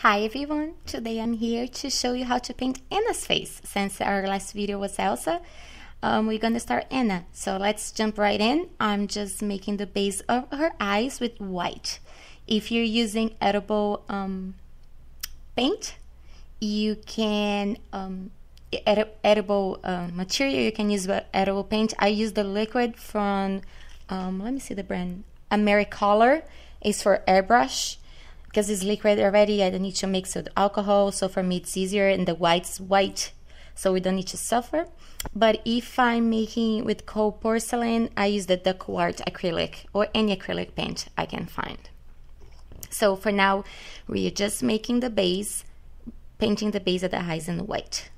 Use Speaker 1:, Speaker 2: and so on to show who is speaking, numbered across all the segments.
Speaker 1: Hi everyone, today I'm here to show you how to paint Anna's face. Since our last video was Elsa, we're gonna start Anna. So let's jump right in. I'm just making the base of her eyes with white. If you're using edible paint, you can, edible material, you can use edible paint. I use the liquid from, let me see the brand, Americolor. It's for airbrush. Because it's liquid already, I don't need to mix with alcohol, so for me it's easier, and the white's white, so we don't need to suffer. But if I'm making with cold porcelain, I use the duck art acrylic, or any acrylic paint I can find. So for now, we're just making the base, painting the base of the eyes in white.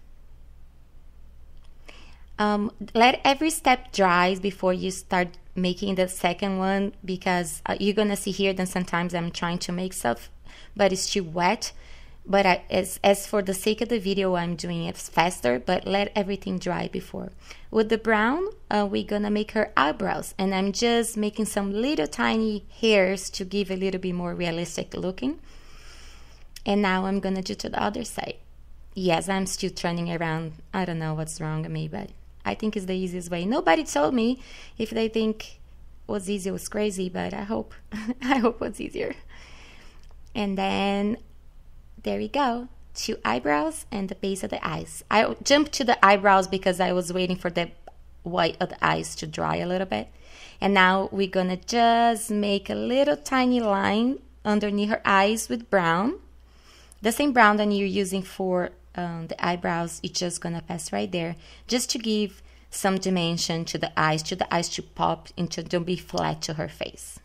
Speaker 1: Let every step dry before you start making the second one, because you're gonna see here that sometimes I'm trying to make stuff but it's too wet, but as for the sake of the video I'm doing it faster, but let everything dry before. With the brown, we're gonna make her eyebrows, and I'm just making some little tiny hairs to give a little bit more realistic looking. And now I'm gonna do to the other side. Yes, I'm still turning around. I don't know what's wrong with me, but I think it's the easiest way. Nobody told me if they think was easy was crazy, but I hope I hope it's easier. And then there we go, 2 eyebrows and the base of the eyes. I jumped to the eyebrows because I was waiting for the white of the eyes to dry a little bit. And now we're gonna just make a little tiny line underneath her eyes with brown. The same brown that you're using for the eyebrows, it's just gonna pass right there, just to give some dimension to the eyes to pop into, don't be flat to her face.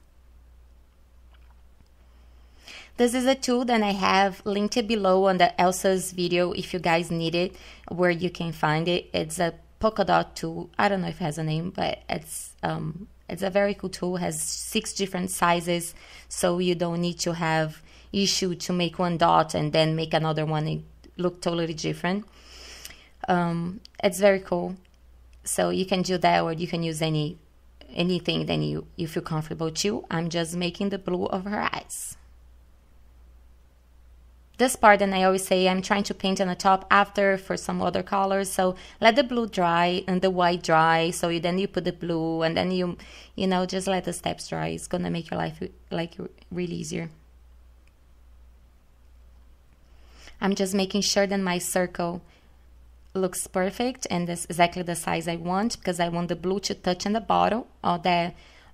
Speaker 1: This is a tool that I have linked below on the Elsa's video if you guys need it, where you can find it. It's a polka dot tool. I don't know if it has a name, but it's a very cool tool. It has 6 different sizes, so you don't need to have issue to make one dot and then make another one and look totally different. It's very cool. So you can do that, or you can use anything that you feel comfortable to. I'm just making the blue of her eyes. This part, and I always say I'm trying to paint on the top after for some other colors. So let the blue dry and the white dry. So then you put the blue, and then you know, just let the steps dry. It's gonna make your life like really easier. I'm just making sure that my circle looks perfect and this is exactly the size I want, because I want the blue to touch on the bottom of the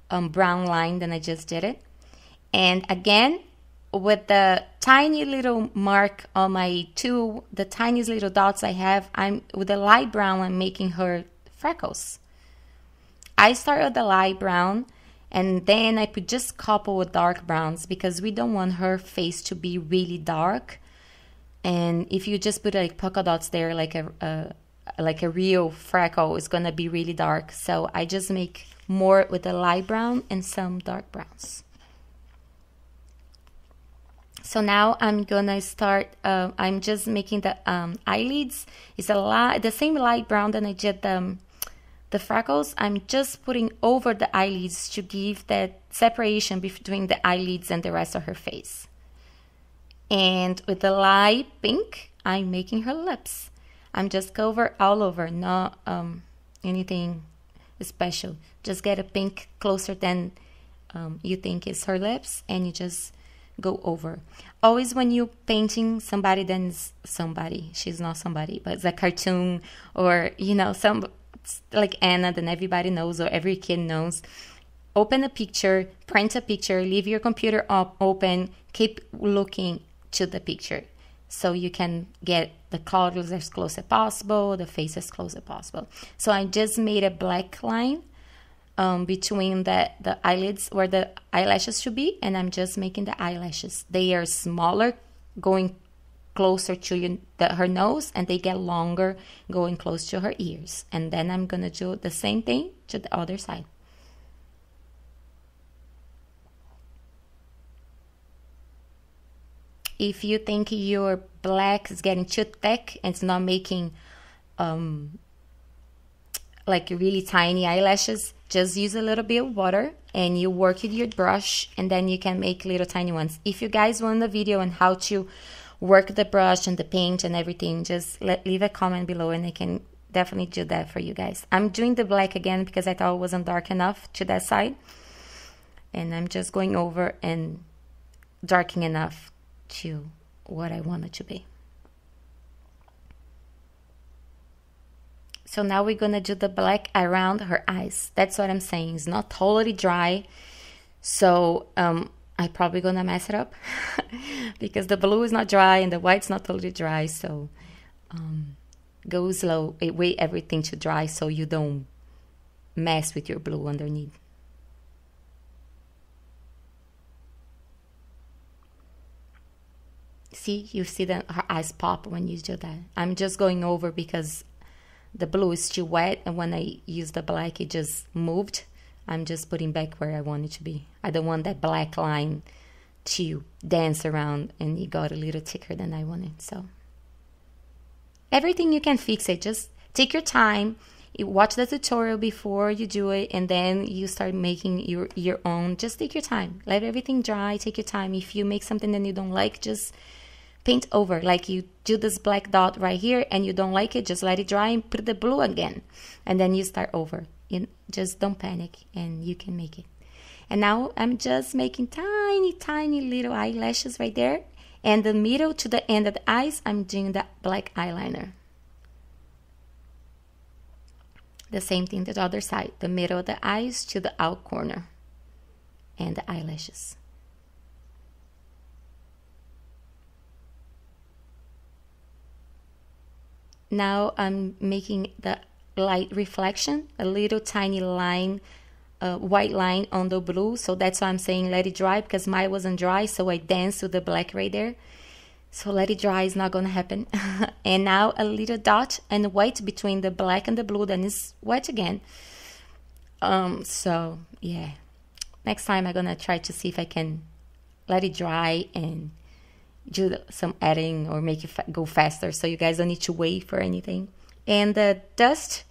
Speaker 1: brown line that I just did it. And again, with the tiny little mark on my tool, the tiniest little dots I have, I'm with the light brown, I'm making her freckles. I start with the light brown, and then I put just couple with dark browns, because we don't want her face to be really dark. And if you just put like polka dots there, like a real freckle, it's gonna be really dark. So I just make more with the light brown and some dark browns. So now I'm gonna start. I'm just making the eyelids. It's the same light brown that I did the freckles. I'm just putting over the eyelids to give that separation between the eyelids and the rest of her face. And with the light pink, I'm making her lips. I'm just cover all over, not anything special. Just get a pink closer than you think is her lips, and you just go over. Always when you're painting somebody, then somebody, she's not somebody, but it's a cartoon, or you know, some like Anna that everybody knows or every kid knows. Open a picture, print a picture, leave your computer open, keep looking to the picture, so you can get the colors as close as possible, the face as close as possible. So I just made a black line between the eyelids where the eyelashes should be, and I'm just making the eyelashes. They are smaller going closer to her nose, and they get longer going close to her ears. And then I'm gonna do the same thing to the other side. If you think your black is getting too thick and it's not making like really tiny eyelashes, just use a little bit of water and you work with your brush, and then you can make little tiny ones. If you guys want a video on how to work the brush and the paint and everything, just leave a comment below and I can definitely do that for you guys. I'm doing the black again because I thought it wasn't dark enough to that side. And I'm just going over and darkening enough to what I want it to be. So now we're gonna do the black around her eyes. That's what I'm saying. It's not totally dry. So I'm probably gonna mess it up because the blue is not dry and the white's not totally dry. So go slow, wait everything to dry so you don't mess with your blue underneath. See, you see that her eyes pop when you do that. I'm just going over because the blue is still wet, and when I use the black, it just moved. I'm just putting back where I want it to be. I don't want that black line to dance around, and it got a little thicker than I wanted. So everything you can fix it. Just take your time. You watch the tutorial before you do it, and then you start making your own. Just take your time. Let everything dry. Take your time. If you make something that you don't like, just paint over. Like you do this black dot right here and you don't like it, just let it dry and put the blue again, and then you start over. Just don't panic and you can make it. And now I'm just making tiny little eyelashes right there, and the middle to the end of the eyes I'm doing that black eyeliner. The same thing the other side, the middle of the eyes to the out corner and the eyelashes. Now I'm making the light reflection, a little tiny line, white line on the blue. So that's why I'm saying let it dry, because mine wasn't dry, so I danced with the black right there. So let it dry is not gonna happen. And now a little dot and white between the black and the blue, then it's wet again. So yeah, next time I'm gonna try to see if I can let it dry and do some editing or make it go faster, so you guys don't need to wait for anything. And the dust,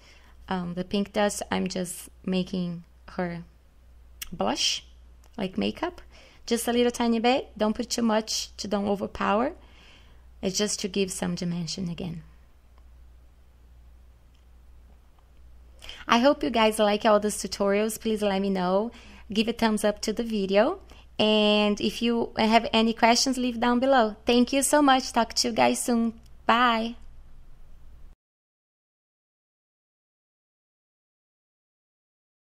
Speaker 1: the pink dust, I'm just making her blush, like makeup, just a little tiny bit. Don't put too much to don't overpower. It's just to give some dimension again. I hope you guys like all these tutorials. Please let me know. Give a thumbs up to the video. And if you have any questions, leave down below. Thank you so much. Talk to you guys soon. Bye.